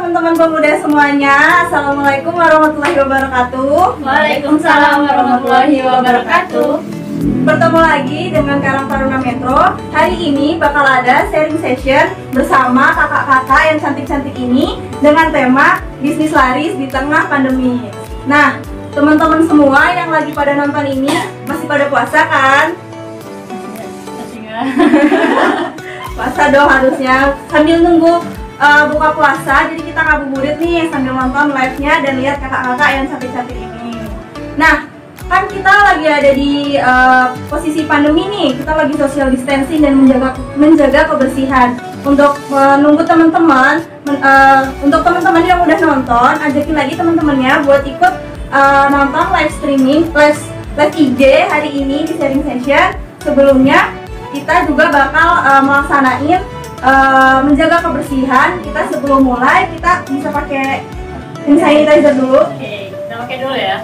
teman-teman pemuda semuanya. Assalamualaikum warahmatullahi wabarakatuh. Waalaikumsalam warahmatullahi wabarakatuh. Bertemu lagi dengan Karang Taruna Metro. Hari ini bakal ada sharing session bersama kakak-kakak yang cantik-cantik ini dengan tema bisnis laris di tengah pandemi. Nah, teman-teman semua yang lagi pada nonton ini masih pada puasa kan? Puasa dong harusnya, sambil nunggu buka puasa, jadi kita ngabuburit nih sambil nonton live-nya dan lihat kakak-kakak yang cantik-cantik ini. Nah, kan kita lagi ada di posisi pandemi nih, kita lagi social distancing dan menjaga kebersihan. Untuk menunggu teman-teman, untuk teman-teman yang udah nonton, ajakin lagi teman-temannya buat ikut nonton live streaming, live IG hari ini di sharing session. Sebelumnya kita juga bakal melaksanain menjaga kebersihan. Kita sebelum mulai kita bisa pakai hand sanitizer dulu. Oke, kita pakai dulu ya.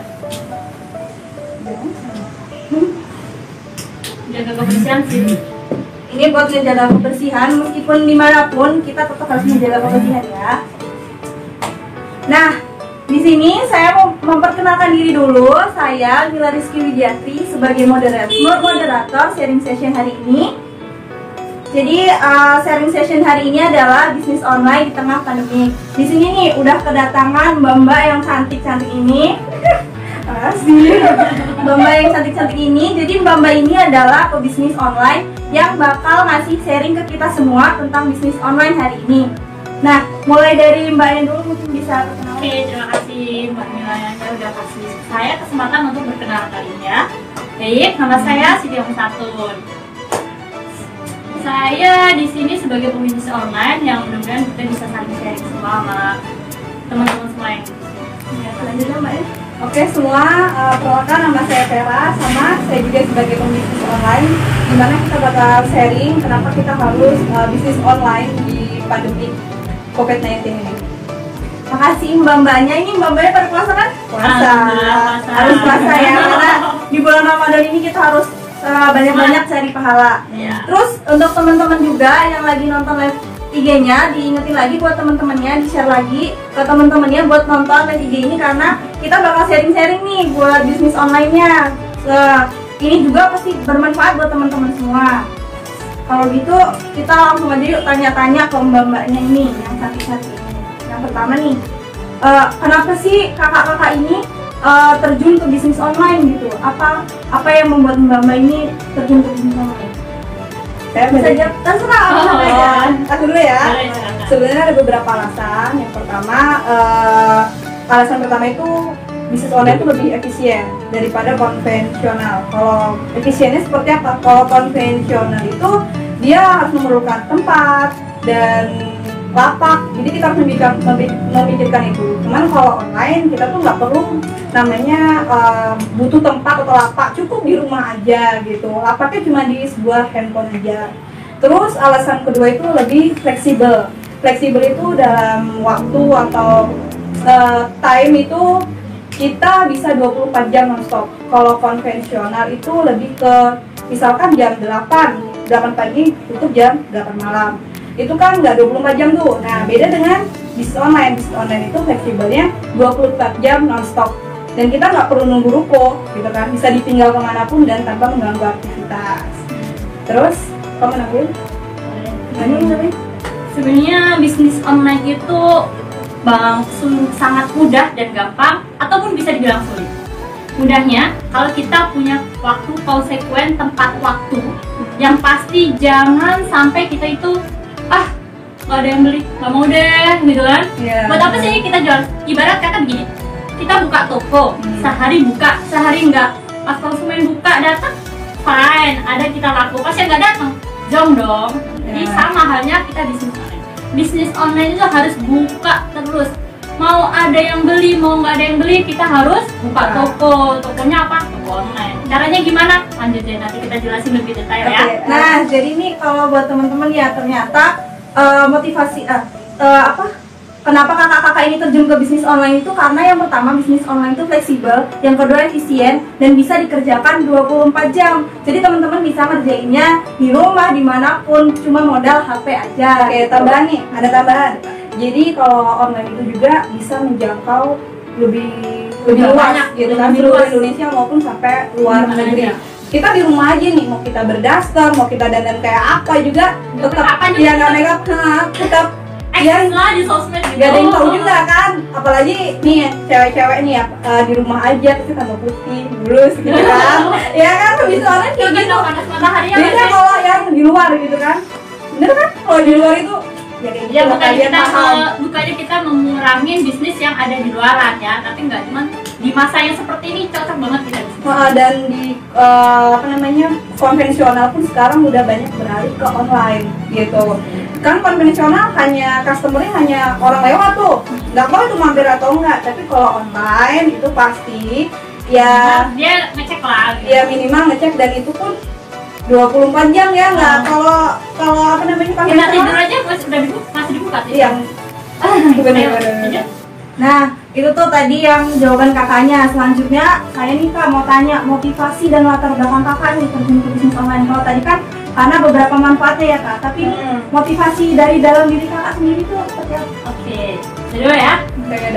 Jaga kebersihan sih. Ini buat menjaga kebersihan, meskipun dimanapun kita tetap harus menjaga kebersihan ya. Nah, di sini saya mau memperkenalkan diri dulu. Saya Mila Rizky Widiatri sebagai moderator sharing session hari ini. Jadi sharing session hari ini adalah bisnis online di tengah pandemi. Di sini nih udah kedatangan mbak-mbak yang cantik-cantik ini. Mbak-mbak yang cantik-cantik ini. Jadi mbak-mbak ini adalah pebisnis online yang bakal ngasih sharing ke kita semua tentang bisnis online hari ini. Nah, mulai dari mbaknya dulu mungkin bisa perkenalan. Oke, terima kasih Mbak Mila yang udah kasih saya kesempatan untuk berkenalan kalinya. Baik, nama saya Siti Satun. Saya di sini sebagai pebisnis online yang mudah-mudahan kita bisa saling sharing sama teman-teman semua yang Ya, selanjutnya mbak ya. Oke semua, perkenalkan nama saya Vera, sama saya juga sebagai pebisnis online, dimana kita bakal sharing kenapa kita harus bisnis online di pandemi COVID-19 ini. Makasih mbak-mbaknya, ini mbak-mbaknya pada puasa kan? Puasa, harus puasa ya, karena di bulan Ramadan ini kita harus banyak-banyak cari pahala. Ya. Terus untuk teman-teman juga yang lagi nonton live IG-nya, diingetin lagi buat teman-temannya, di-share lagi ke teman-temannya buat nonton live IG ini, karena kita bakal sharing-sharing nih buat bisnis online-nya. Ini juga pasti bermanfaat buat teman-teman semua. Kalau gitu kita langsung aja yuk tanya-tanya ke mbak-mbaknya ini yang cantik-cantik ini. Yang pertama nih, kenapa sih kakak-kakak ini terjun ke bisnis online gitu? Apa yang membuat mbak-mbak ini terjun ke bisnis online? Saya bisa jawab, terserah aja. Dulu ya. Sebenarnya ada beberapa alasan. Yang pertama, alasan pertama itu bisnis online itu lebih efisien daripada konvensional. Kalau efisiennya seperti apa? Kalau konvensional itu dia harus memerlukan tempat dan lapak, jadi kita harus memikirkan itu. Cuman kalau online kita tuh nggak perlu namanya butuh tempat atau lapak, cukup di rumah aja gitu. Lapaknya cuma di sebuah handphone aja. Terus alasan kedua itu lebih fleksibel. Fleksibel itu dalam waktu atau time itu kita bisa 24 jam non-stop. Kalau konvensional itu lebih ke misalkan jam 8 pagi tutup jam 8 malam. Itu kan nggak 24 jam tuh. Nah, beda dengan bisnis online. Bisnis online itu fleksibelnya 24 jam non-stop. Dan kita nggak perlu nunggu ruko, gitu kan. Bisa ditinggal kemanapun dan tanpa mengganggu aktivitas. Terus, kamu nanggung? Sebenarnya bisnis online itu sangat mudah dan gampang, ataupun bisa dibilang sulit. Mudahnya, kalau kita punya waktu konsekuen, tempat waktu, yang pasti jangan sampai kita itu nggak ada yang beli, nggak mau deh gitu kan. Buat apa sih kita jual? Ibarat kata begini, kita buka toko, sehari buka, sehari enggak. Pas konsumen buka datang, fine, ada kita laku. Pas yang nggak datang, jong dong. Jadi sama halnya kita bisnis online. Bisnis online itu harus buka terus. Mau ada yang beli, mau nggak ada yang beli, kita harus buka toko. Tokonya apa? Toko online. Caranya gimana? Lanjut deh, nanti kita jelasin lebih detail ya. Nah, jadi nih kalau buat teman-teman ya, ternyata motivasi kenapa kakak-kakak ini terjun ke bisnis online itu karena yang pertama bisnis online itu fleksibel, yang kedua efisien dan bisa dikerjakan 24 jam. Jadi teman-teman bisa ngerjainnya di rumah dimanapun, cuma modal HP aja. Oke, tambahan nih, ada tambahan. Jadi kalau online itu juga bisa menjangkau lebih luas banyak, gitu kan, lebih seluruh luas. Indonesia maupun sampai luar Dimana negeri. aja. Kita di rumah aja nih, mau kita berdaster, mau kita dandan kayak apa juga tetap apa juga ya nggak tetap- make up, tetap ya Eksis lah di sosmed gitu. gak ada yang tahu juga kan, apalagi nih cewek-cewek nih ya di rumah aja terus tambah putih, mulus gitu kan. Ya kan habis online kayak Jangan gitu. dong panas matahari ya. Beda kalau yang di luar gitu kan. Bener kan? Kalau di luar itu ya kayak gitu Ya lah, bukannya kalian kita paham. bukannya kita mengurangi bisnis yang ada di luaran ya, tapi nggak cuman di masa yang seperti ini cocok banget kita bisnis. Dan di apa namanya, konvensional pun sekarang udah banyak beralih ke online gitu. Kan konvensional hanya customer-nya hanya orang lewat tuh, nggak tahu itu mampir atau enggak. Tapi kalau online itu pasti ya Dia ngecek lah. Gitu. ya minimal ngecek, dan itu pun 24 jam ya, nggak kalau apa namanya Kita konvensional tidur aja masih dibuka sih. yang bener-bener. Nah, itu tuh tadi yang jawaban kakaknya. Selanjutnya, saya nih Kak mau tanya motivasi dan latar belakang kakak nih terjun ke bisnis online. Kalau tadi kan karena beberapa manfaatnya ya Kak, tapi ini motivasi dari dalam diri kakak sendiri tuh seperti apa? Oke, jadi ya.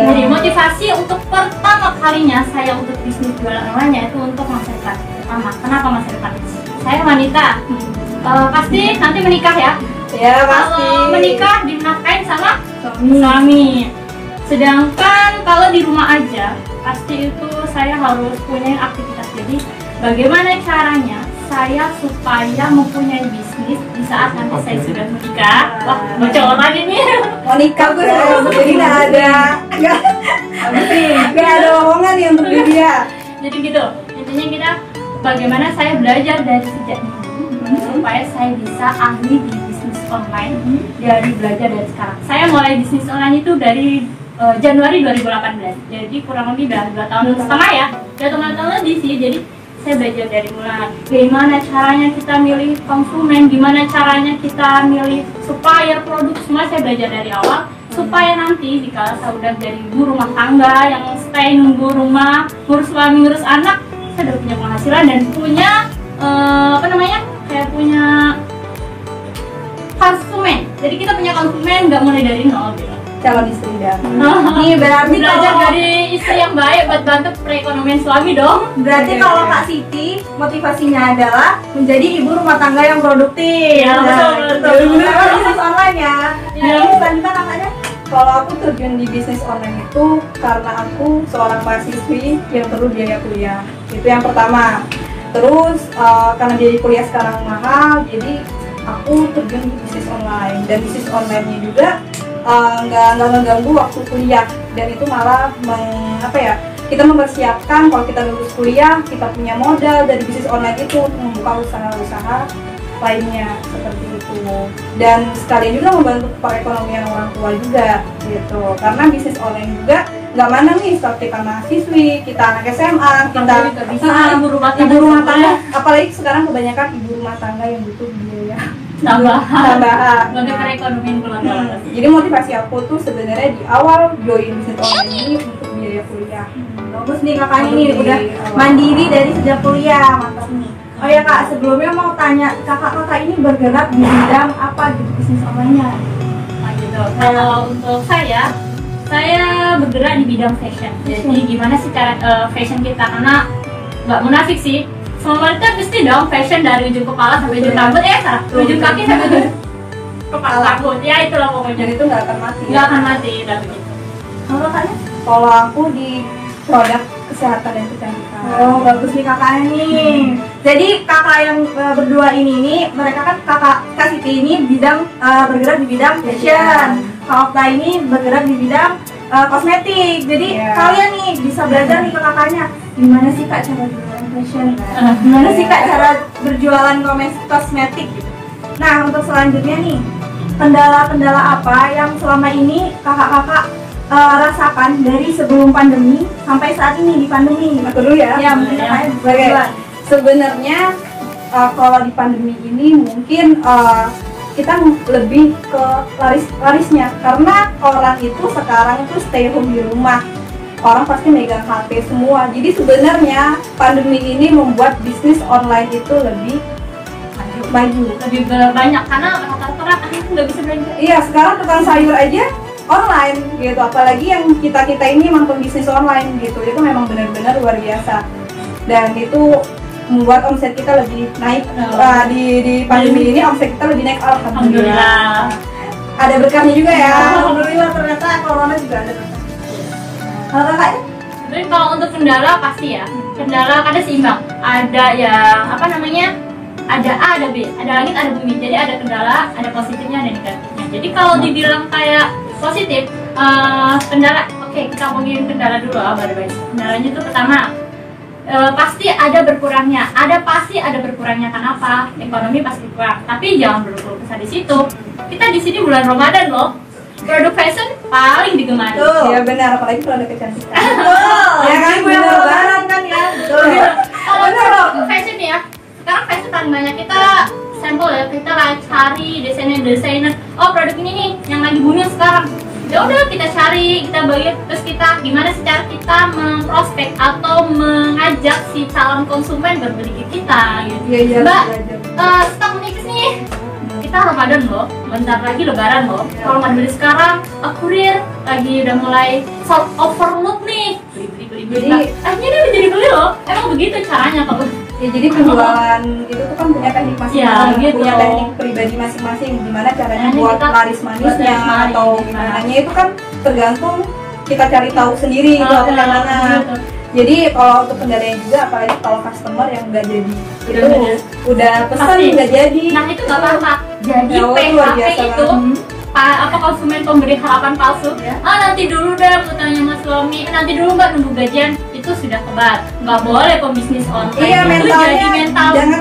Jadi motivasi untuk pertama kalinya saya untuk bisnis jualan online yaitu untuk masa depan. Pertama, kenapa masa depan? Saya wanita, pasti nanti menikah ya. Ya pasti. Kalau menikah dinafkahin sama suami. Sedangkan kalau di rumah aja, pasti itu saya harus punya aktivitas. Jadi bagaimana caranya saya supaya mempunyai bisnis di saat nanti saya sudah menikah? Wah, bocor lagi nih. Mau nikah gue jadi nggak ada omongan nih untuk dia. Jadi gitu, intinya kita bagaimana saya belajar dari sejak dini supaya saya bisa ahli di bisnis online dari belajar dari sekarang. Saya mulai bisnis online itu dari Januari 2018, jadi kurang lebih udah 2 tahun setengah ya, udah tahun lebih sih. Jadi saya belajar dari mulai gimana caranya kita milih konsumen, gimana caranya kita milih supplier produk, semua saya belajar dari awal supaya nanti jika saya udah jadi ibu rumah tangga yang stay nunggu rumah, ngurus suami, ngurus anak, saya udah punya penghasilan dan punya apa namanya, kayak punya konsumen. Jadi kita punya konsumen, nggak mulai dari nol gitu. Calon istri dah. Ini berarti Belajar kalau dari istri yang baik buat bantu perekonomian suami dong. berarti kalau Kak Siti motivasinya adalah menjadi ibu rumah tangga yang produktif. Iya, betul, betul. Benar bisnis online ya. Iya. Nah, ini selanjutnya kakaknya. Kalau aku terjun di bisnis online itu karena aku seorang mahasiswi yang perlu biaya kuliah. Itu yang pertama. Terus karena biaya kuliah sekarang mahal, jadi aku terjun di bisnis online. Dan bisnis online-nya juga nggak ngeganggu waktu kuliah, dan itu malah kita mempersiapkan kalau kita lulus kuliah kita punya modal dari bisnis online itu untuk membuka usaha-usaha lainnya seperti itu, dan sekalian juga membantu perekonomian orang tua juga gitu, karena bisnis online juga nggak mana nih saat kita mahasiswi, kita anak SMA, kita juga bisa ibu rumah tangga, ibu rumah tangga, apalagi sekarang kebanyakan ibu rumah tangga yang butuh biaya tambahan tambahan. untuk perekonomian keluarga. Jadi motivasi aku tuh sebenarnya di awal join bisnis online ini untuk biaya kuliah. Bagus nih kakaknya nih udah mandiri dari sejak kuliah, mantap nih. Oh ya Kak, sebelumnya mau tanya, kakak-kakak ini bergerak di bidang apa gitu bisnis online-nya? Nah gitu. Kalau untuk saya bergerak di bidang fashion. Jadi gimana sih cara fashion kita, karena nggak munafik sih. Semua wanita pasti dong fashion dari ujung kepala sampai ujung rambut, ujung kaki sampai ujung kepala rambut. Ya itulah pokoknya. Jadi itu nggak akan mati. Nggak akan mati, udah begitu. Kalau kakaknya? Kalau aku di produk kesehatan dan kecantikan. Oh bagus nih kakaknya nih. Jadi kakak yang berdua ini nih, mereka kan Kak Siti ini bergerak di bidang fashion. Kak Okta ini bergerak di bidang kosmetik. Jadi kalian nih bisa belajar nih ke kakaknya, gimana sih Kak cara berjualan fashion? Gimana sih Kak cara berjualan kosmetik? Nah untuk selanjutnya nih, kendala-kendala apa yang selama ini kakak-kakak rasakan dari sebelum pandemi sampai saat ini di pandemi? Aku dulu ya. Ya mungkin kakaknya sebenarnya kalau di pandemi ini mungkin kita lebih ke larisnya, karena orang itu sekarang itu stay home di rumah, orang pasti megang HP semua. Jadi sebenarnya pandemi ini membuat bisnis online itu lebih maju, lebih banyak karena rata-rata akhirnya nggak bisa belanja. Iya, sekarang tukang sayur aja online gitu, apalagi yang kita ini emang pembisnis online gitu, itu memang benar-benar luar biasa dan itu membuat omset kita lebih naik. Di pandemi ini omset kita lebih naik, alhamdulillah. Ada berkahnya juga ya, alhamdulillah. Ternyata corona juga ada berkahnya. Kalau kakaknya? Tapi kalau untuk kendala pasti ya, kendala kadang seimbang. Ada yang apa namanya, ada A, ada B, ada langit, ada bumi. Jadi ada kendala, ada positifnya, ada negatifnya. Jadi kalau dibilang kayak positif, kendala, oke, kita ngomongin kendala dulu, baru baik. Kendalanya itu pertama, pasti ada berkurangnya, pasti ada berkurangnya. Kenapa? Ekonomi pasti kurang. Tapi jangan berkeluh kesah di situ. Kita di sini bulan Ramadan loh. Produk fashion paling digemari. Iya benar, apalagi kalau ada kecantikan. Ya kan, bulan Lebaran kan ya. Kalau produk fashion ya, sekarang fashion paling banyak kita sampel ya, kita cari desainer. Oh, produk ini nih yang lagi booming sekarang. Ya udah kita cari, kita bagi, terus kita gimana sih cara kita memprospek atau mengajak si calon konsumen berbeli ke kita gitu. Iya, Mbak, stok menipis nih, kita Ramadan loh, bentar lagi Lebaran loh. Kalau nggak beli sekarang, kurir lagi udah mulai sold overload nih, beli. Jadi akhirnya dia jadi beli loh. Emang begitu caranya kalau ya, jadi penjualan itu tuh kan punya teknik masing-masing, gitu. punya teknik pribadi masing-masing. Gimana caranya Makanya buat kita laris manisnya buat laris atau manis, gimana itu kan tergantung kita cari tahu sendiri itu apa yang mana. gitu. Jadi kalau untuk kendalanya juga, apalagi kalau customer yang nggak jadi itu udah pesan Pasti. nggak jadi. Nah itu nggak apa-apa. Jadi Ya, luar PHP biasa itu apa konsumen pemberi harapan palsu? Ya. Nanti dulu deh utangnya mas suami, nanti dulu mbak nunggu gajian, itu sudah kebar. Nggak boleh pembisnis online. Iya, itu mentalnya jadi mental jangan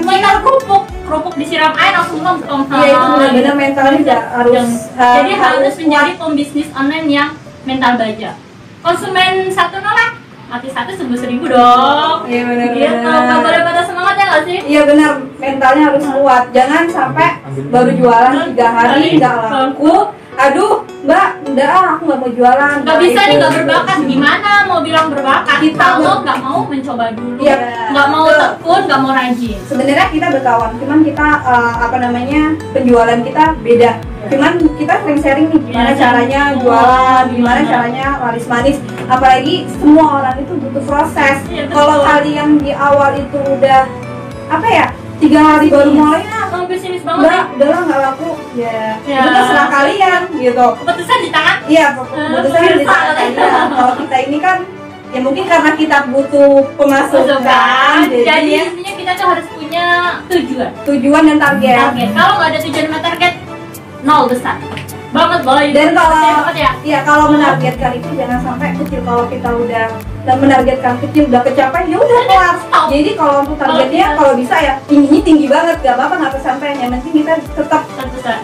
kerupuk disiram air langsung langsung. Iya itu benar-benar mentalnya juga harus Jadi harus kuat. menjadi pembisnis online yang mental baja. Konsumen satu nolak, mati satu sembuh 1000 dong. Iya Gitu, benar-benar. nggak boleh pada semangat ya nggak sih? Iya benar, mentalnya harus kuat. Jangan sampai baru jualan 3 hari nggak laku. Aduh, Mbak, enggak aku nggak mau jualan. Nggak bisa nih, nggak Itu. berbakat. Gimana mau bilang berbakat Kita kalau nggak mau mencoba dulu, Iya. nggak mau tekun, nggak mau rajin. Sebenarnya kita berkawan, cuman kita penjualan kita beda. Cuman kita sering sharing nih gimana Iya, caranya jualan, gimana caranya laris manis. Apalagi semua orang itu butuh proses. Iya, betul. Kalau kalian di awal itu udah 3 hari baru mulai, Pesimis banget Mbak, ya. udahlah nggak laku, ya, Ya. itu terserah kalian gitu. Keputusan di tangan. Iya, keputusan di tangan kalian. Kalau kita ini kan, ya mungkin karena kita butuh pemasukan, Jadi jadi intinya kita tuh harus punya tujuan dan target. Kalau nggak ada tujuan sama target, nol besar banget boy. Dan kalau Percaya banget ya. ya kalau menargetkan itu jangan sampai kecil. Kalau kita udah dan menargetkan kecil udah kecapai, ya udah kelar. Stop. Jadi kalau untuk targetnya kalau bisa ya tinggi banget, gak apa-apa nggak kesampaian. Yang penting kita tetap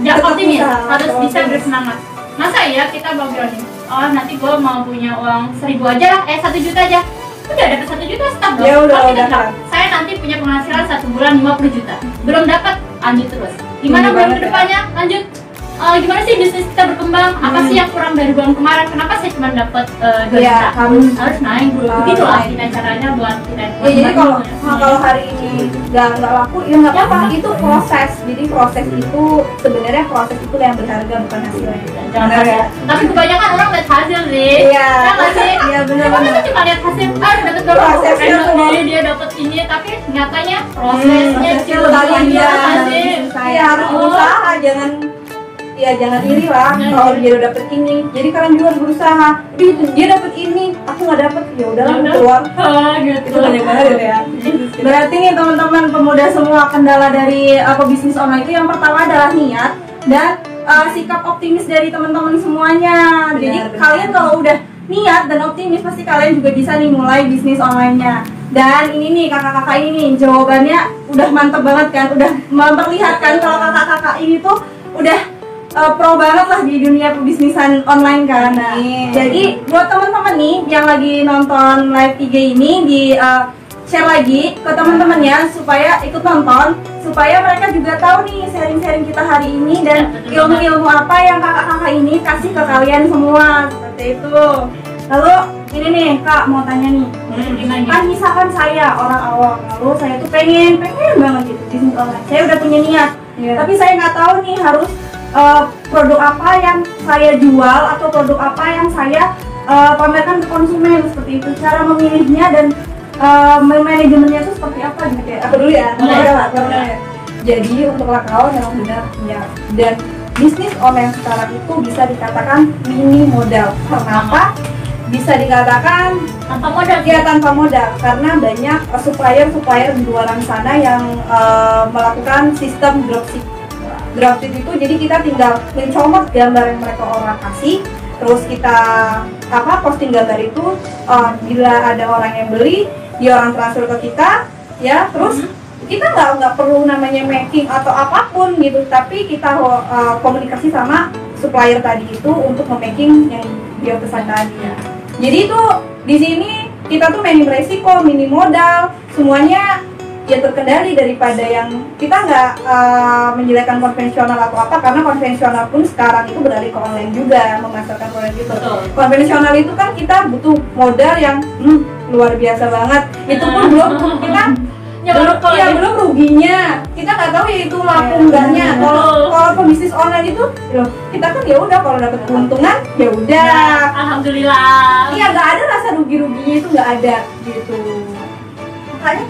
Ya Tetap optimis, usaha, harus tetap bisa optimis. bersemangat. Masa ya kita mau nih, oh nanti gue mau punya uang 1000 aja lah, 1 juta aja. Udah dapat 1 juta stop dong. Ya udah, Kalau udah, kita bilang, kan. saya nanti punya penghasilan 1 bulan 50 juta. Belum dapat, lanjut terus. Gimana Tinggi bulan banget kedepannya? Lanjut. Gimana sih bisnis kita berkembang? Apa sih yang kurang dari bulan kemarin? Kenapa saya cuma dapat 2 Ya, juta? Harus naik dulu. Begitulah kita caranya buat kita. ya. Jadi kalau hari ini nggak laku, ya nggak apa-apa. Itu proses. Jadi proses itu sebenarnya proses itu yang berharga, bukan hasilnya. Jangan Benar ya? Tapi kebanyakan orang lihat hasil sih. Iya. Ya nggak sih? Iya Emang benar-benar. kita cuma lihat hasil, dapat berapa Prosesnya enak tuh. nih, dia dapat ini, tapi nyatanya prosesnya Prosesnya lebih kalian panjang ya, nggak sih? saya harus berusaha, jangan iri lah kalau dia udah dapet ini. Jadi kalian juga harus berusaha. Dia dapet ini, aku nggak dapet, ya udahlah aku keluar. Gitu. Itu banyak banget ya. Berarti nih teman-teman pemuda semua, kendala dari pebisnis online itu yang pertama adalah niat dan sikap optimis dari teman-teman semuanya. Jadi Benar. kalian kalau udah niat dan optimis pasti kalian juga bisa nih mulai bisnis online-nya. Dan ini nih kakak-kakak ini nih jawabannya udah mantep banget kan, udah memperlihatkan kalau kakak-kakak ini tuh udah pro banget lah di dunia pebisnisan online kan. Nah, jadi buat teman-teman nih yang lagi nonton live IG ini di share lagi ke teman-temannya supaya ikut nonton, supaya mereka juga tahu nih sharing-sharing kita hari ini dan Ya, betul ilmu-ilmu apa yang kakak-kakak ini kasih ke kalian semua seperti itu. Lalu ini nih kak mau tanya nih, Gimana? kan misalkan saya orang awam, lalu saya tuh pengen banget gitu bisnis online, saya udah punya niat, Iya. tapi saya nggak tahu nih harus produk apa yang saya jual atau produk apa yang saya pamerkan ke konsumen, seperti itu. Cara memilihnya dan manajemennya itu seperti apa gitu ya. Aku dulu ya. Boleh. Jadi untuk Lakao memang benar ya. Dan bisnis online sekarang itu bisa dikatakan mini modal. Kenapa? Bisa dikatakan Tanpa modal. ya tanpa modal, karena banyak supplier di luar sana yang melakukan sistem dropship. Dropship itu jadi kita tinggal mencomot gambar yang mereka orang kasih, terus kita posting gambar itu, bila ada orang yang beli, dia orang transfer ke kita, ya terus kita nggak perlu namanya making atau apapun gitu, tapi kita komunikasi sama supplier tadi itu untuk memaking yang dia pesan tadi. Jadi itu di sini kita tuh minim resiko, minim modal, semuanya ya terkendali daripada yang kita nggak menjelekkan konvensional atau apa, karena konvensional pun sekarang itu beralih ke online juga memasarkan produk itu. Konvensional itu kan kita butuh modal yang luar biasa banget. Itu pun belum kita belum ruginya, kita nggak tahu ya itu laku enggaknya. Kalau pebisnis online itu kita kan ya udah, kalau dapat keuntungan ya udah, alhamdulillah. Iya, nggak ada rasa rugi-ruginya, itu nggak ada gitu. Makanya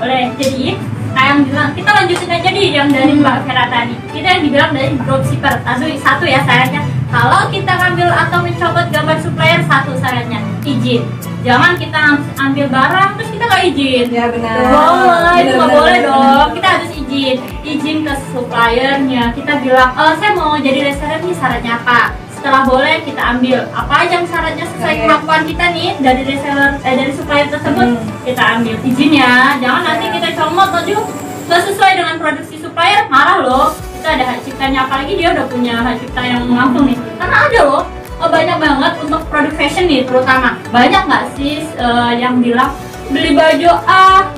boleh. Jadi kayak yang bilang, kita lanjutin aja nih yang dari Mbak Vera tadi. Kita yang dibilang dari dropshipper. Satu ya syaratnya, kalau kita ngambil atau mencopot gambar supplier, satu syaratnya izin. Jangan kita ambil barang terus kita nggak izin. Ya benar. Itu nggak boleh dong. Kita harus izin ke suppliernya. Kita bilang, saya mau jadi reseller nih, syaratnya apa? Setelah boleh kita ambil apa aja yang syaratnya sesuai kemampuan kita nih dari reseller, dari supplier tersebut, kita ambil izinnya. Jangan nanti kita comot tuh nggak sesuai dengan produksi supplier, marah loh. Kita ada hak ciptanya, apalagi dia udah punya hak cipta yang langsung nih. Karena ada loh banyak banget untuk produk fashion nih, terutama banyak nggak sih yang bilang beli baju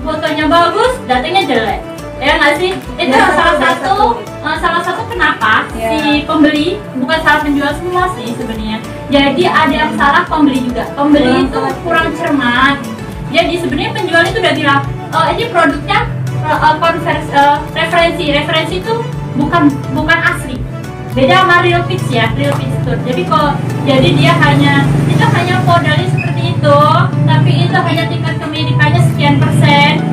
fotonya bagus, datanya jelek, ya nggak sih? Itu salah satu kenapa si pembeli, bukan salah penjual semua sih sebenarnya. Jadi ada yang salah pembeli juga. Pembeli itu kurang cermat. Jadi sebenarnya penjual itu udah bilang, ini produknya referensi itu bukan asli. Beda sama real pitch ya, real pitch tour. Jadi dia hanya modalnya seperti itu, tapi itu hanya tingkat kemiripannya sekian persen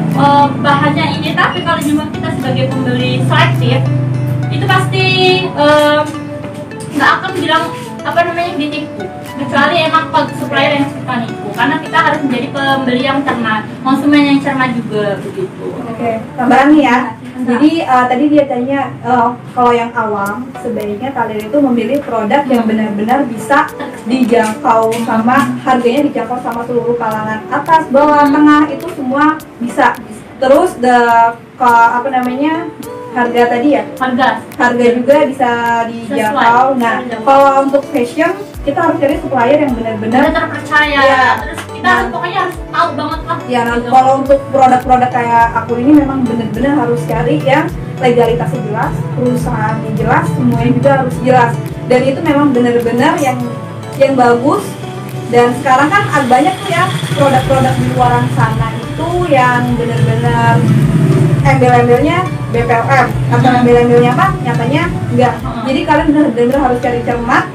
bahannya ini. Tapi kalau cuma kita sebagai pembeli selektif, itu pasti nggak akan bilang ditipu, kecuali emang supplier yang suka nipu. Karena kita harus menjadi pembeli yang cermat, konsumen yang cermat juga begitu. Oke, tambahan nih ya. Jadi tadi dia tanya kalau yang awam sebaiknya kalian itu memilih produk yang benar-benar bisa dijangkau sama harganya dijangkau sama seluruh kalangan, atas, bawah, tengah, itu semua bisa. Terus harga tadi ya? Harga juga bisa dijangkau. Nah, kalau untuk fashion kita harus cari supplier yang benar-benar terpercaya. Ya. Terus kita pokoknya harus tahu banget lah. Ya, gitu. Kalau untuk produk-produk kayak aku ini memang benar-benar harus cari yang legalitasnya jelas, perusahaannya jelas, semuanya juga harus jelas. Dan itu memang benar-benar yang bagus. Dan sekarang kan ada banyak tuh ya produk-produk di luar sana itu yang benar-benar embel-embelnya BPOM atau embel-embelnya apa? Nyatanya enggak. Jadi kalian benar-benar harus cari cermat.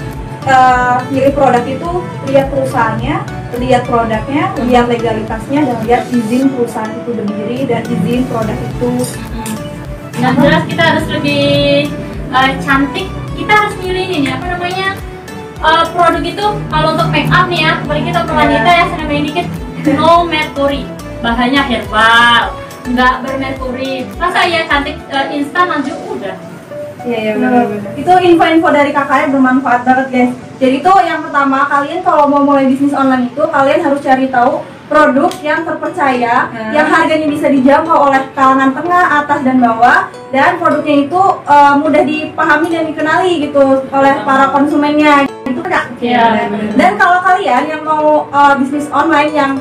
Pilih produk itu, lihat perusahaannya, lihat produknya, lihat legalitasnya, dan lihat izin perusahaan itu berdiri dan izin produk itu. Nah, jelas kita harus lebih cantik. Kita harus milih ini produk itu. Kalau untuk make up nih ya, apalagi kita untuk wanita ya, senamanya dikit, no mercury, bahannya herbal, nggak bermerkuri. Masa ya cantik instan lanjut udah. Iya benar-benar. Itu info-info dari kakaknya bermanfaat banget guys. Jadi itu yang pertama, kalian kalau mau mulai bisnis online itu kalian harus cari tahu produk yang terpercaya, yang harganya bisa dijangkau oleh kalangan tengah, atas dan bawah, dan produknya itu mudah dipahami dan dikenali gitu oleh para konsumennya. Itu kan? Iya. Dan kalau kalian yang mau bisnis online yang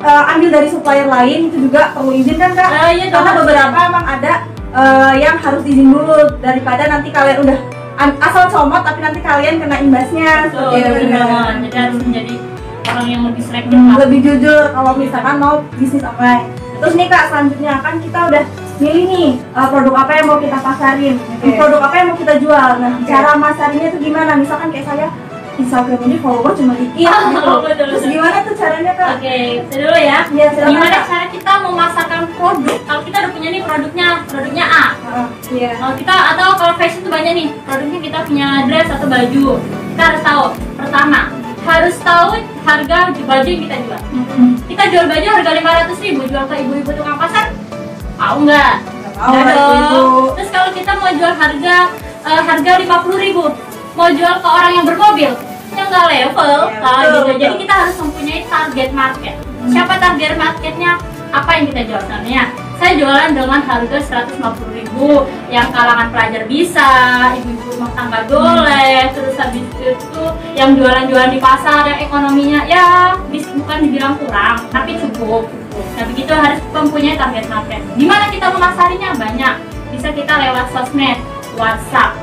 ambil dari supplier lain itu juga perlu izin kan kak? Iya, karena beberapa emang ada yang harus izin dulu, daripada nanti kalian udah asal comot tapi nanti kalian kena imbasnya. Jadi harus menjadi orang yang lebih selektif, lebih jujur kalau misalkan mau bisnis online. Terus nih kak, selanjutnya kan kita udah milih nih produk apa yang mau kita pasarin, produk apa yang mau kita jual. Nah, cara masarinnya itu gimana? Misalkan kayak saya Instagram ini follower cuma dikit gitu. Betul, Terus betul. gimana tuh caranya Kak? Oke, saya dulu ya. Iya, silakan, Gimana Kak. cara kita memasarkan produk? Kalau kita udah punya nih produknya A. Iya. Kalau kita atau kalau fashion tuh banyak nih produknya, kita punya dress atau baju. Kita harus tahu. Pertama, harus tahu harga baju yang kita jual. Kita jual baju harga 500.000, jual ke ibu-ibu tukang pasar, mau nggak? Mau Nggak lah, dong. ibu-ibu. Terus kalau kita mau jual harga 50.000, mau jual ke orang yang bermobil, yang nggak level, Ya, nah, betul, gitu. betul. Jadi kita harus mempunyai target market. Siapa target marketnya? Apa yang kita jual? Misalnya, saya jualan dengan harga 150.000, yang kalangan pelajar bisa, ibu-ibu rumah tangga boleh, terus habis itu yang jualan-jualan di pasar yang ekonominya ya bukan dibilang kurang, tapi cukup. Nah, begitu harus mempunyai target market. Gimana kita memasarinya? Banyak. Bisa kita lewat sosmed, WhatsApp,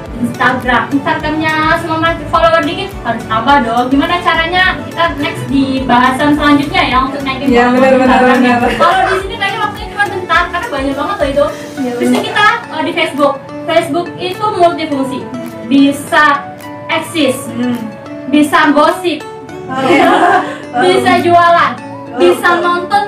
Instagramnya semua follower dikit, harus tambah dong. Gimana caranya? Kita next di bahasan selanjutnya ya untuk naikin Iya, follower Instagramnya. benar. Kalau di sini kayaknya waktunya cuma bentar karena banyak banget loh itu. Iya, Bisa kita di Facebook itu multifungsi, bisa eksis, bisa gosip, bisa jualan, bisa nonton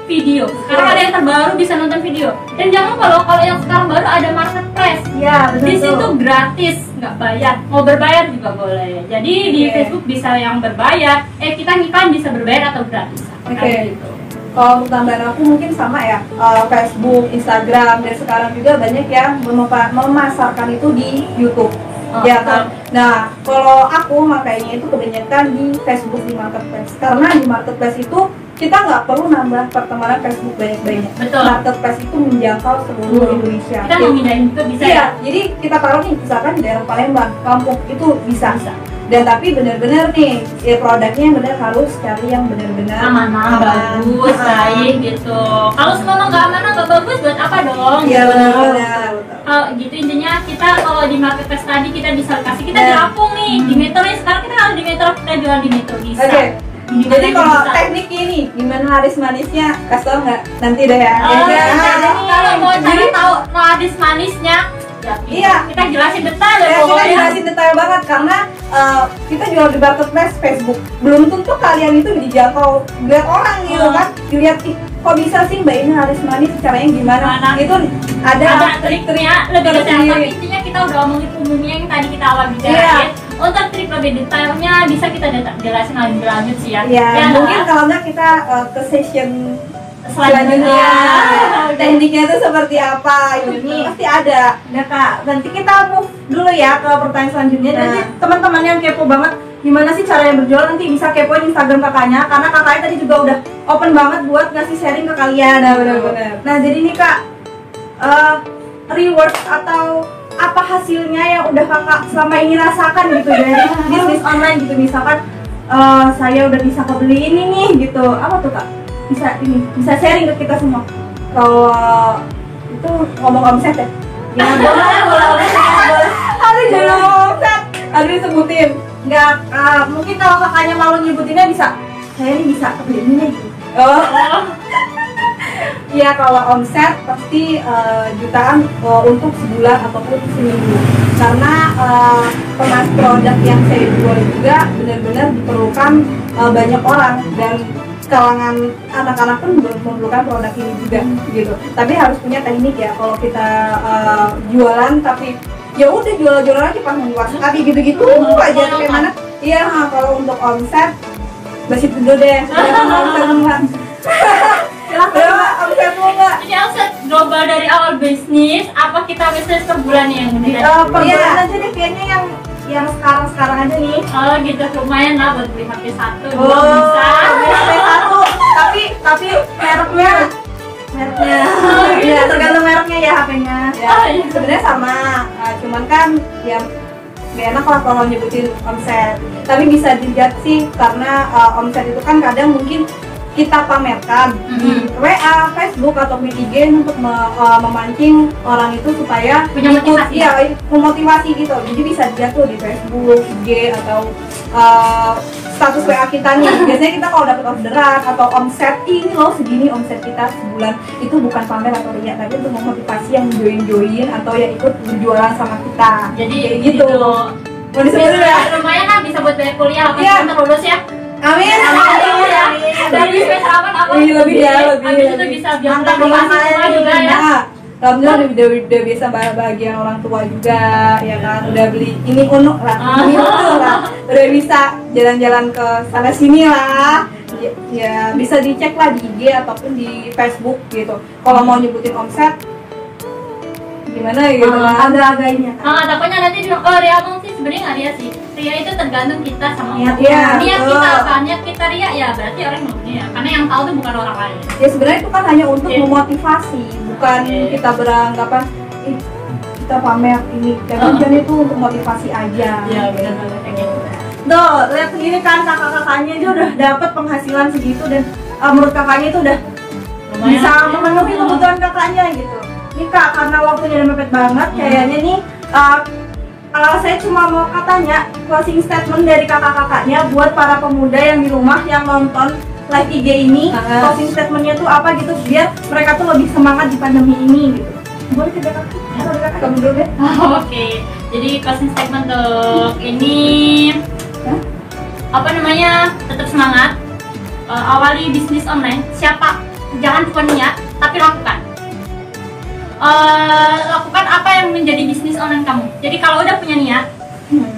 video. Sekarang ada yang terbaru bisa nonton video. Dan jangan kalau yang sekarang baru ada marketplace. Iya, betul. Di situ gratis, nggak bayar. Mau berbayar juga boleh. Jadi di Oke. Facebook bisa yang berbayar. Kita ngiklan bisa berbayar atau gratis. Oke. Kayak gitu. Kalau untuk tambahan aku mungkin sama ya, Facebook, Instagram, dan sekarang juga banyak yang memasarkan itu di YouTube. Oh, Ya betul. kan? Nah, kalau aku makanya itu kebanyakan di Facebook, di Marketplace. Karena di Marketplace itu kita nggak perlu nambah pertemanan Facebook banyak-banyak. Betul. Marketplace itu menjangkau seluruh Indonesia. Kita mau mindahin juga bisa Iya, ya. jadi kita taruh nih misalkan di daerah Palembang, kampung itu bisa. Bisa. Dan tapi benar-benar nih, ya produknya yang benar harus cari yang benar-benar Aman, bagus, baik gitu. Kalau semua nggak aman, nggak bagus, buat apa dong? Iya, gitu. benar-benar. Gitu intinya kita kalau di marketplace tadi kita bisa kasih kita Nah. di Lampung nih, di Metro nih. Sekarang kita harus di Metro, kita jual di Metro bisa. Oke. Di mana Jadi kalau bisa. tekniknya ini gimana laris manisnya, kasih tau nggak? Nanti deh ya. Oh, Ya, jadi kalau mau cari Jadi- tahu manis manisnya, ya, Iya. kita jelasin detail ya Ya, kita pokoknya. jelasin detail banget karena kita jual di marketplace Facebook. Belum tentu kalian itu dijangkau lihat orang gitu kan. Dilihat ih, kok bisa sih Mbak ini laris manis, caranya gimana? Mana? Itu ada trik-triknya lebih detail, tapi tersendiri. intinya kita udah omongin umumnya yang tadi kita awal Iya. bicarain. Untuk trik lebih detailnya bisa kita jelasin lebih lanjut sih ya. Ya, Ya, mungkin kalau nggak kita ke session selanjutnya. selanjutnya tekniknya itu seperti apa itu pasti ada. Nah Kak, nanti kita move dulu ya ke pertanyaan selanjutnya. Nanti teman-teman yang kepo banget gimana sih cara yang berjualan, nanti bisa kepoin Instagram kakaknya karena kakaknya tadi juga udah open banget buat ngasih sharing ke kalian. Nah, benar-benar. Nah, jadi nih Kak, reward atau apa hasilnya yang udah kakak selama ini rasakan gitu dari bisnis online gitu, misalkan saya udah bisa kebeli ini nih gitu, apa tuh Kak? Bisa sharing ke kita semua. Kalau itu ngomong omset ya? Ya boleh omset. Aduh jangan ngomong omset. Aduh disebutin. Enggak, mungkin kalau kakaknya malu nyebutinnya bisa. Saya ini bisa kebeli ini nih. Oh. Iya, kalau omset pasti jutaan untuk sebulan ataupun seminggu. Karena kemas produk yang saya jual juga benar-benar diperlukan banyak orang, dan kalangan anak-anak pun memerlukan produk ini juga gitu. Tapi harus punya teknik ya. Kalau kita jualan tapi ya udah jual-jualan aja pas di WhatsApp gitu-gitu aja kayak mana? Iya, kalau untuk omset masih dulu deh. Omset enggak. Berapa omsetmu enggak? Jadi omset global dari awal bisnis, apa kita bisnis per bulan yang ini? Per bulan aja deh kayaknya yang sekarang aja nih. Oh gitu, lumayan lah buat beli HP 1, 2 Oh, bisa. beli satu. Tapi mereknya ya tergantung mereknya ya HP-nya. Ya, Oh, iya. sebenarnya sama, cuman kan ya gak enak lah kalau nyebutin omset. Tapi bisa dilihat sih karena omset itu kan kadang mungkin kita pamerkan di WA, Facebook atau di IG untuk memancing orang itu supaya Punya motivasi. Iya, memotivasi gitu. Jadi bisa dilihat tuh di Facebook, IG atau status WA kita nih. Biasanya kita kalau dapat orderan atau omset, ini loh segini omset kita sebulan, itu bukan pamer atau riak, tapi untuk memotivasi yang join atau yang ikut berjualan sama kita. Jadi kayak gitu. Mau disebutin ya? Lumayan lah bisa buat bayar kuliah apa Iya. semester lulus ya. Amin. Ya. Dari semester apa? Lebih ya, lebih. Habis itu bisa biar Mantap motivasi banget semua juga ya. Nah, alhamdulillah udah biasa bahagian orang tua juga, ya kan, udah beli ini unuk lah, ini unuk lah, udah bisa jalan-jalan ke sana sini lah, ya bisa dicek lah di IG ataupun di Facebook gitu. Kalau mau nyebutin omset, gimana gitu lah. Agak-agaknya. Takutnya nanti Ria Bang sih sebenarnya nggak Ria sih. Ria itu tergantung kita sama Niat, orang. iya, Niat betul. kita apa? Niat kita Ria ya berarti orang yang ya. Karena yang tahu tuh bukan orang lain. Ya sebenarnya itu kan hanya untuk Oke. memotivasi, bukan Oke. kita beranggapan "Ih, kita pamer ini, dan itu untuk motivasi aja. Iya benar-benar kayak gitu. Tuh, lihat sendiri kan kakak-kakaknya aja udah dapat penghasilan segitu dan menurut kakaknya itu udah bisa memenuhi kebutuhan kakaknya gitu. Nih kak, karena waktunya udah mepet banget, kayaknya nih saya cuma mau katanya closing statement dari kakak-kakaknya buat para pemuda yang di rumah yang nonton live IG ini. Closing statementnya tuh apa gitu biar mereka tuh lebih semangat di pandemi ini gitu. Boleh ke kakak? Atau dari kakak kamu dulu deh? Oke, jadi closing statement untuk ini apa namanya, tetap semangat, awali bisnis online. Siapa, jangan cuma niat tapi lakukan. Lakukan apa yang menjadi bisnis online kamu. Jadi kalau udah punya niat,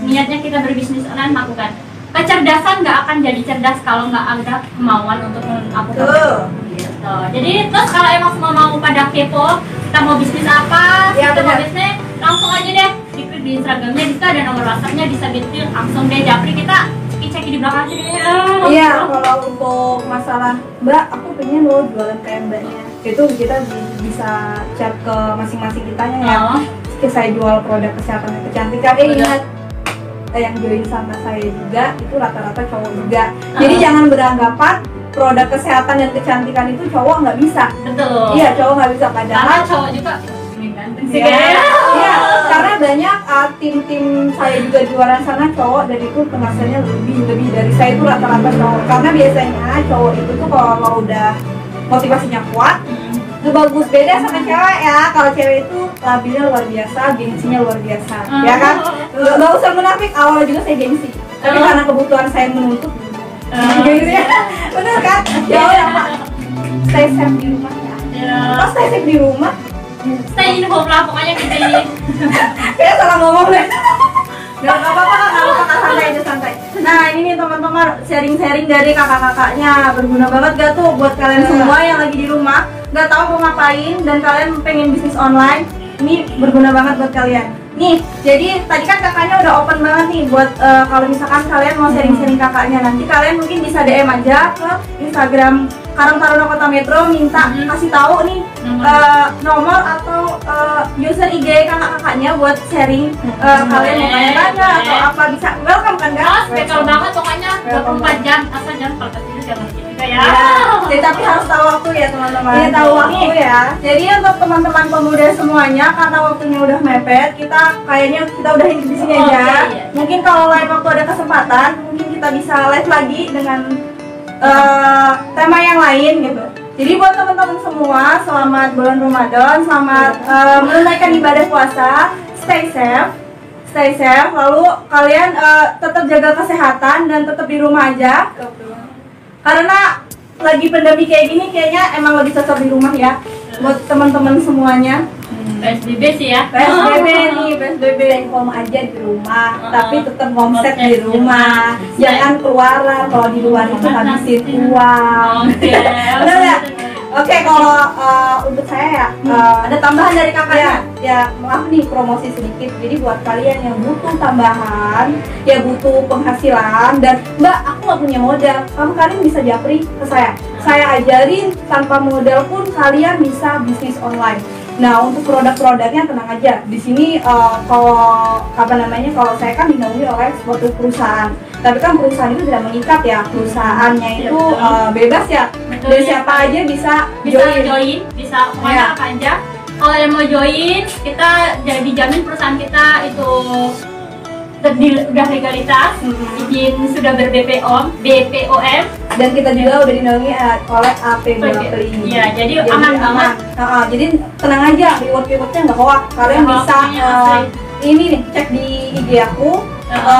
niatnya kita berbisnis online, lakukan. Kecerdasan nggak akan jadi cerdas kalau nggak ada kemauan untuk melakukan. Gitu. Jadi terus kalau emang semua mau pada kepo, kita mau bisnis apa, Ya, kita mau benar. bisnis, langsung aja deh diklik di Instagramnya, bisa ada nomor WhatsAppnya, bisa gitu, langsung deh japri, kita cek di belakang aja deh. Iya, kalau untuk masalah Mbak, aku pengen lo jualan kayak Mbaknya. Itu kita bisa chat ke masing-masing kitanya ya. Oh. Saya jual produk kesehatan dan kecantikan. Betul. Ingat, yang join sama saya juga itu rata-rata cowok juga. Jadi jangan beranggapan produk kesehatan dan kecantikan itu cowok nggak bisa. Betul. Iya, cowok nggak bisa. Karena Padahal cowok juga ganteng sih Iya, kayaknya. iya, karena banyak tim-tim saya juga di luar sana cowok dan itu penghasilannya lebih dari saya itu rata-rata cowok. Karena biasanya cowok itu tuh kalau udah motivasinya kuat, itu bagus, beda sama cewek ya. Kalau cewek itu labilnya luar biasa, gengsinya luar biasa, ya kan? Nggak usah munafik, awalnya juga saya gengsi, tapi karena kebutuhan saya menuntut, gengsi ya, bener kan? Jauh ya Pak. Stay safe di rumah ya. Ya. Kalau stay safe di rumah, Stay in home lah pokoknya kita ini. kayak salah ngomong deh. Gak apa-apa kak, kalau kakak santai aja santai. Nah ini nih teman-teman sharing-sharing dari kakak-kakaknya, berguna banget gak tuh buat kalian semua yang lagi di rumah gak tahu mau ngapain dan kalian pengen bisnis online. Ini berguna banget buat kalian. Nih, jadi tadi kan kakaknya udah open banget nih buat kalau misalkan kalian mau sharing-sharing kakaknya, nanti kalian mungkin bisa DM aja ke Instagram Karang Taruna Kota Metro, minta kasih tahu nih nomor atau user IG kakak-kakaknya buat sharing. Kalian mau tanya-tanya atau apa, bisa welcome kan Oh, kak? spesial banget pokoknya 24 jam, asal jangan kalau tidur jangan gitu juga ya. Jadi tapi harus tahu waktu ya teman-teman. Iya, tahu waktu ya. Jadi untuk teman-teman pemuda semuanya, karena waktunya udah mepet, kita kayaknya kita udahin di sini aja. Oke, iya. Mungkin kalau lain waktu ada kesempatan, mungkin kita bisa live lagi dengan tema yang lain gitu. Jadi buat teman-teman semua, selamat bulan Ramadan, selamat menunaikan ibadah puasa, stay safe. Lalu kalian tetap jaga kesehatan dan tetap di rumah aja. Karena lagi pandemi kayak gini, kayaknya emang lebih cocok di rumah ya. Buat teman-teman semuanya. PSBB sih ya. PSBB nih, PSBB. Stay home aja di rumah, tapi tetap homestay di rumah. Homestay. Jangan keluar lah, kalau di luar itu habisin uang. Oke. Bener nggak? Oke, kalau untuk saya ya Ada tambahan dari kakaknya. ya maaf nih promosi sedikit. Jadi buat kalian yang butuh tambahan, ya butuh penghasilan dan Mbak aku nggak punya modal, kalian bisa japri ke saya. Saya ajarin tanpa modal pun kalian bisa bisnis online. Nah untuk produk-produknya tenang aja. Di sini kalau kalau saya kan dinaungi oleh suatu perusahaan. Tapi kan perusahaan itu tidak mengikat ya, perusahaannya itu bebas ya. Betul, Dari ya. siapa aja bisa Join, bisa pokoknya Ya. apa aja. Kalau yang mau join, kita jadi jamin perusahaan kita itu udah legalitas, izin sudah BPOM, dan kita juga udah dinaungi oleh AP2Pli. Iya, jadi aman banget. Jadi tenang aja, reward-rewardnya nggak hoax. Kalian bisa ini nih cek di IG aku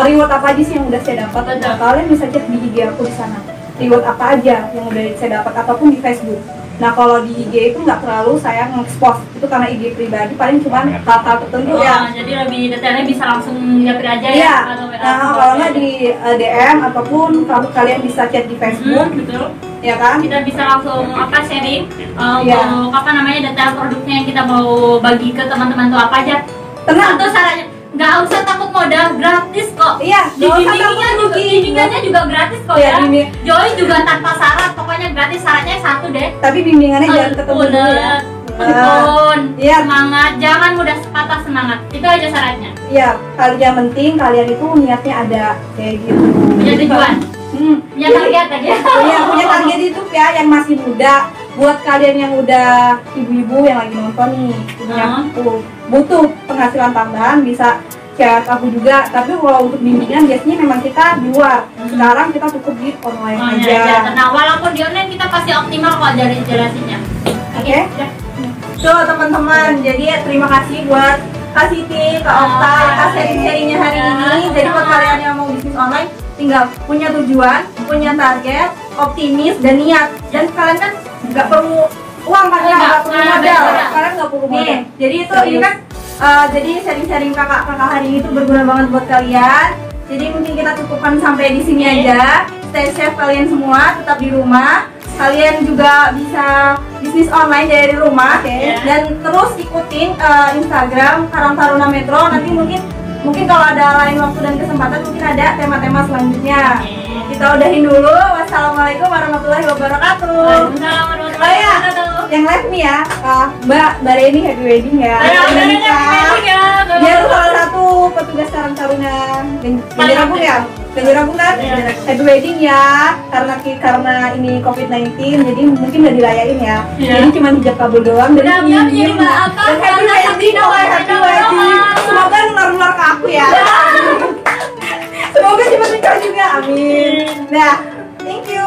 reward apa aja sih yang udah saya dapat. Nah, kalian bisa cek di IG aku di sana reward apa aja yang udah saya dapat, ataupun di Facebook. Nah, kalau di IG itu nggak terlalu saya nge-expose, itu karena IG pribadi paling cuma hal-hal tertentu ya. Jadi lebih detailnya bisa langsung japri aja ya. Nah, kalau nggak di DM ataupun kalau kalian bisa chat di Facebook, betul. Ya kan? Kita bisa langsung sharing untuk detail produknya yang kita mau bagi ke teman-teman tuh apa aja. Tenang. Atau sarannya nggak usah takut modal, gratis kok. Iya, bimbingannya juga gratis kok ya. Join juga tanpa syarat, pokoknya gratis, syaratnya satu deh. Tapi bimbingannya jangan ketemu dulu ya. Semangat, jangan mudah patah semangat. Itu aja syaratnya. Iya, yang penting kalian itu niatnya ada kayak gitu. Punya tujuan. Punya target aja. Iya, punya target itu ya yang masih muda. Buat kalian yang udah ibu-ibu yang lagi nonton nih, butuh penghasilan tambahan, bisa chat aku juga. Tapi kalau untuk bimbingan biasanya memang kita di luar. Sekarang kita cukup di online aja. Nah, walaupun di online kita pasti optimal kok dari jelasinnya. Oke. Tuh teman-teman, jadi terima kasih buat Kak Siti, Kak Okta, Kak sharing-sharingnya hari ini. Jadi buat kalian yang mau bisnis online, tinggal punya tujuan, punya target, optimis dan niat. Dan kalian kan nggak perlu uang kan, nggak perlu modal. Kalian nggak perlu modal. Jadi itu ini kan, jadi sharing-sharing kakak-kakak hari ini itu berguna banget buat kalian. Jadi mungkin kita cukupkan sampai di sini aja. Stay safe kalian semua, tetap di rumah. Kalian juga bisa bisnis online dari rumah, dan terus ikutin Instagram Karang Taruna Metro. Nanti mungkin kalau ada lain waktu dan kesempatan mungkin ada tema-tema selanjutnya. Kita udahin dulu. Wassalamualaikum warahmatullahi wabarakatuh. Waalaikumsalam warahmatullahi wabarakatuh. Yang live nih ya, Mbak Reni happy wedding ya. Dia salah satu petugas Karang Taruna Ganjarabung ya. Ganjarabung kan? Happy wedding ya. Karena ini COVID-19 jadi mungkin nggak dirayain ya. Jadi cuma hijab kabul doang. Dan happy wedding, happy wedding. Semoga nular-nular ke aku ya. Semoga cepat nikah juga. Amin. Nah, thank you.